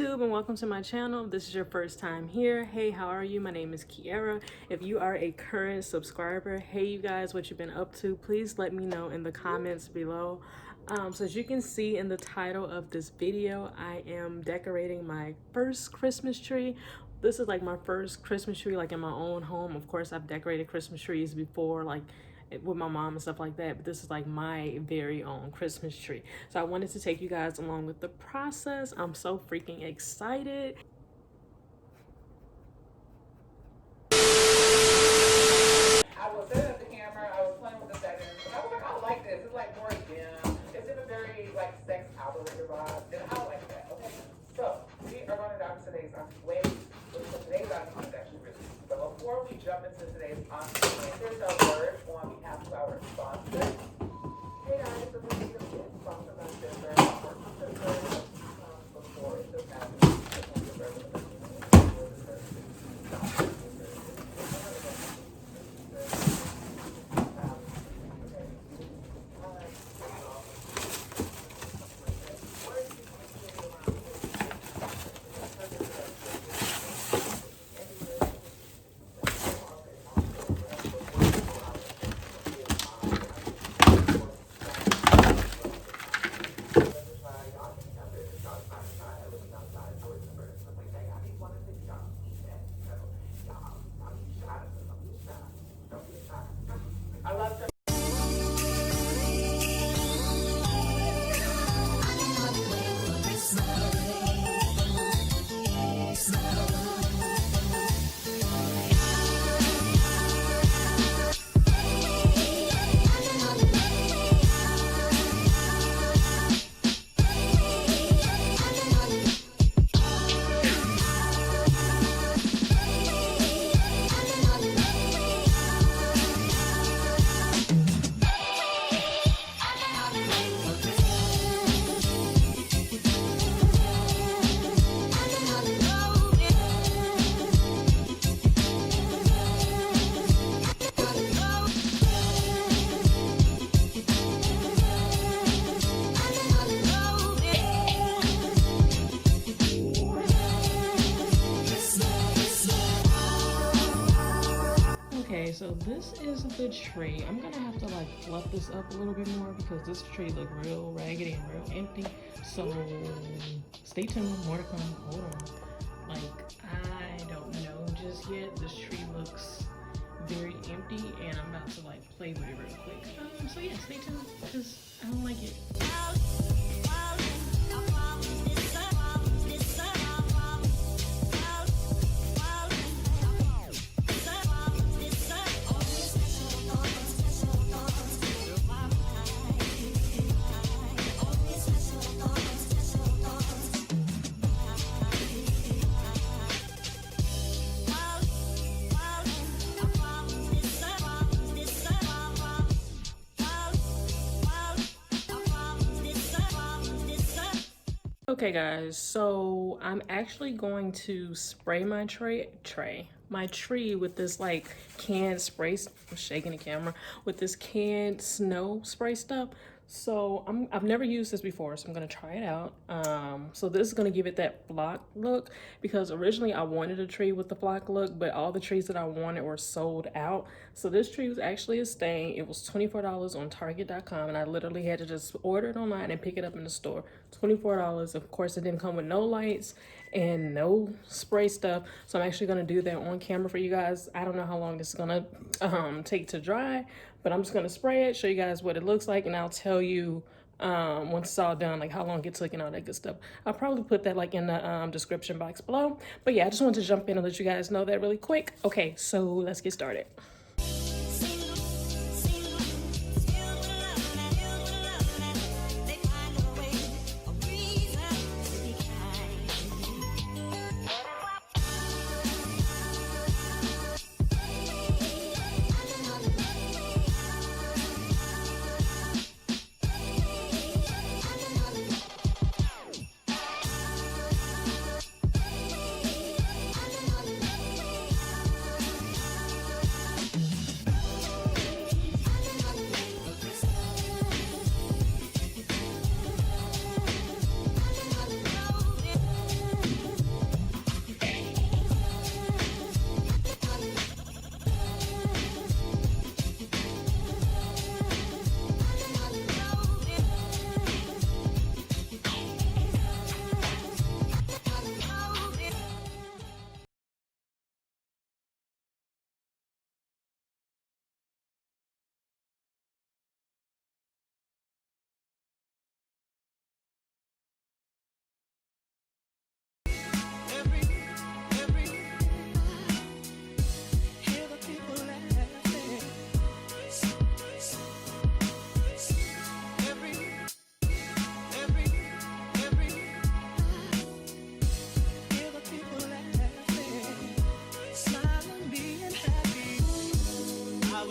YouTube and welcome to my channel. If this is your first time here, hey, how are you? My name is Kearia. If you are a current subscriber, hey you guys, what you've been up to, please let me know in the comments below. So as you can see in the title of this video, I am decorating my first Christmas tree. This is like my first Christmas tree like in my own home. Of course, I've decorated Christmas trees before, like with my mom and stuff like that, but this is like my very own Christmas tree. So I wanted to take you guys along with the process. I'm so freaking excited. I was setting up the camera, I was playing with the settings, and I was like, I like this. It's like more dim. It's in a very like sex operator vibe, and I like that. Okay, so we are going to dive into today's way. So today's item is actually really easy. But before we jump into today's there's a word on behalf of our sponsor. Hey guys, so this is going to be sponsored by Sister. Before it does happen. I love that. Okay, so this is the tree. I'm gonna have to like fluff this up a little bit more because this tree look real raggedy and real empty. So stay tuned, more to come. Hold on. Like, I don't know just yet. This tree looks very empty and I'm about to like play with it real quick. So yeah, stay tuned because I don't like it. Okay guys, so I'm actually going to spray my tree with this like canned spray. I'm shaking the camera with this canned snow spray stuff. So I've never used this before, so I'm gonna try it out. So this is gonna give it that block look because originally I wanted a tree with the block look, but all the trees that I wanted were sold out. So this tree was actually a stain. It was $24 on Target.com, and I literally had to just order it online and pick it up in the store. $24. Of course, it didn't come with no lights and no spray stuff, so I'm actually gonna do that on camera for you guys. I don't know how long this is gonna take to dry, but I'm just gonna spray it, show you guys what it looks like, and I'll tell you once it's all done, like how long it took and all that good stuff. I'll probably put that like in the description box below. But yeah, I just wanted to jump in and let you guys know that really quick. Okay, so let's get started.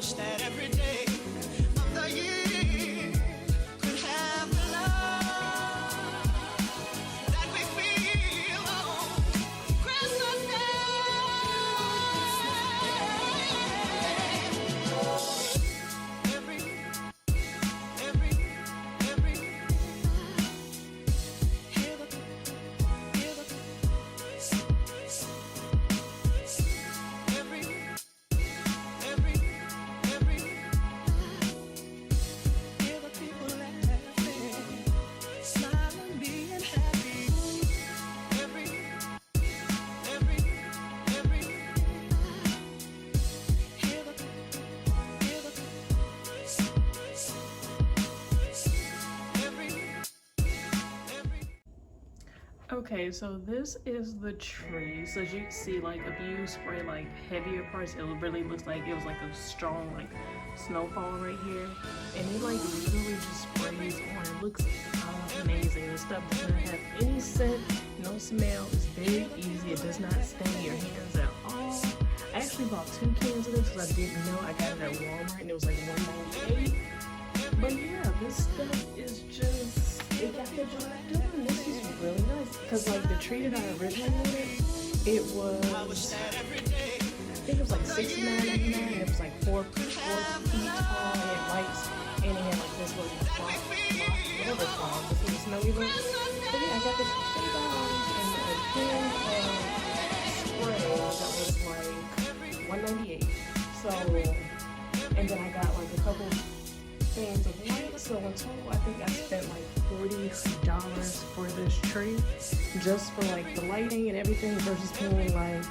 wish that every day of the year could have the love that we feel on Christmas Day. Okay, so this is the tree. So as you can see, like if you spray like heavier parts, it really looks like it was like a strong like snowfall right here. And it like literally just sprays on. It looks amazing. This stuff does not have any scent, no smell. It's very easy. It does not stain your hands at all. I actually bought 2 cans of this because I didn't know. I got it at Walmart and it was like $1.98. But yeah, this stuff is just, it got the job done. This is really nice. Because like the tree that I originally wanted, it was, I think it was like $69.99 and it was like 4 feet tall and it had lights and it had like this little block, whatever it's called, this little snowy look. But yeah, I got this for $3 and a can of spray that was like $1.98. So, and then I got like a couple things of light, so in total I think I spent like $40 for this tree just for like the lighting and everything versus paying like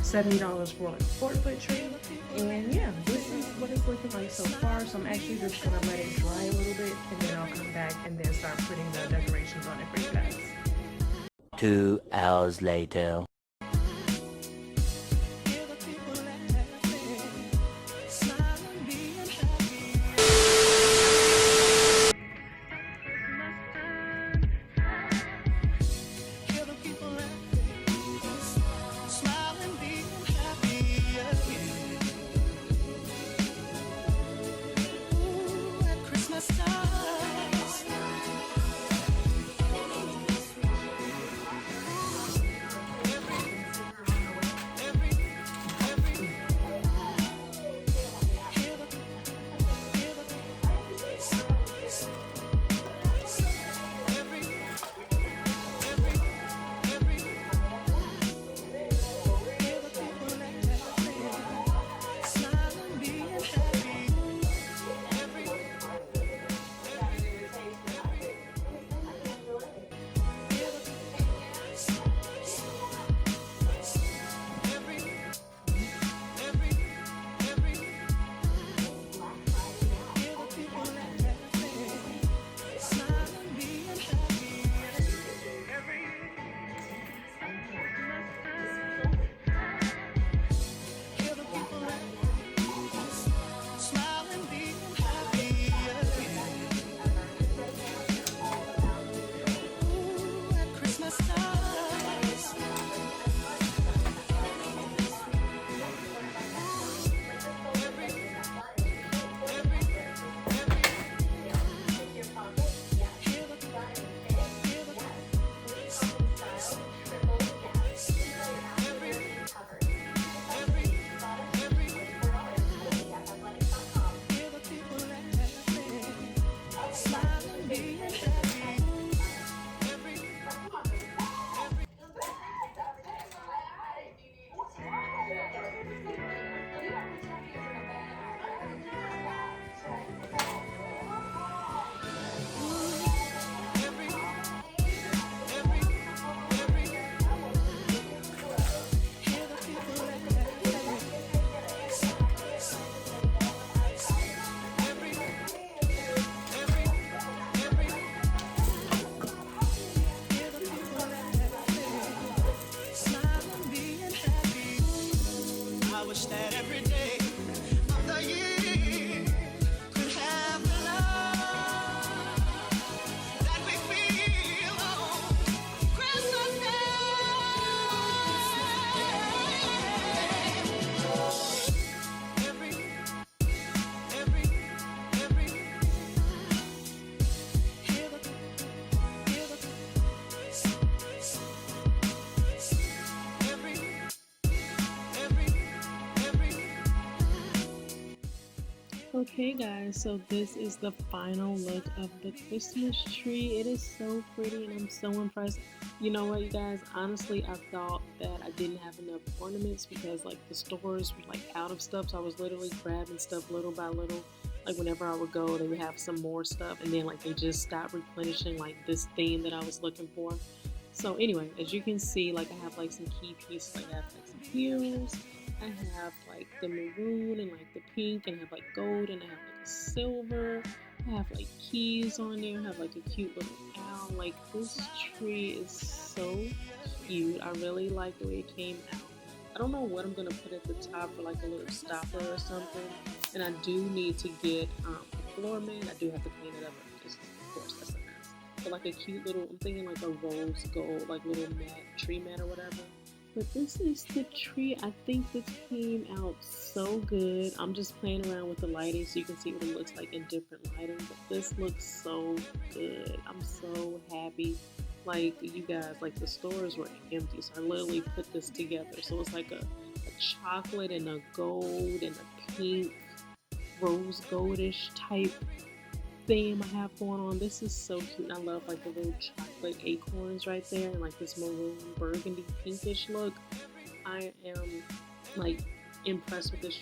$70 for like a 4-foot tree. And yeah, this is what it's looking like so far. So I'm actually just gonna let it dry a little bit and then I'll come back and then start putting the decorations on it for you guys. 2 hours later. Okay guys, so this is the final look of the Christmas tree. It is so pretty and I'm so impressed. You know what, you guys, honestly I thought that I didn't have enough ornaments because like the stores were like out of stuff, so I was literally grabbing stuff little by little. Like whenever I would go, they would have some more stuff and then like they just stopped replenishing like this theme that I was looking for. So anyway, as you can see, like I have like some key pieces. Like I have like some heels, I have like the maroon and like the pink, and I have like gold, and I have like a silver. I have like keys on there. I have like a cute little owl. Like this tree is so cute. I really like the way it came out. I don't know what I'm gonna put at the top for like a little stopper or something. And I do need to get a floor mat. I do have to clean it up. Just, of course, that's a mess. But like a cute little, I'm thinking like a rose gold, like little mat, tree mat or whatever. But this is the tree. I think this came out so good. I'm just playing around with the lighting so you can see what it looks like in different lighting. But this looks so good. I'm so happy. Like you guys, like the stores were empty, so I literally put this together. So it's like a chocolate and a gold and a pink, rose goldish type theme I have going on. This is so cute. I love like the little chocolate acorns right there and like this maroon burgundy pinkish look. I am like impressed with this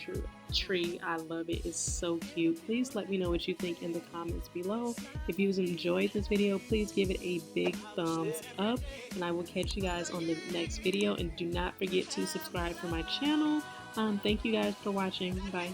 tree. I love it. It's so cute. Please let me know what you think in the comments below. If you enjoyed this video, please give it a big thumbs up, and I will catch you guys on the next video. And do not forget to subscribe for my channel. Thank you guys for watching. Bye.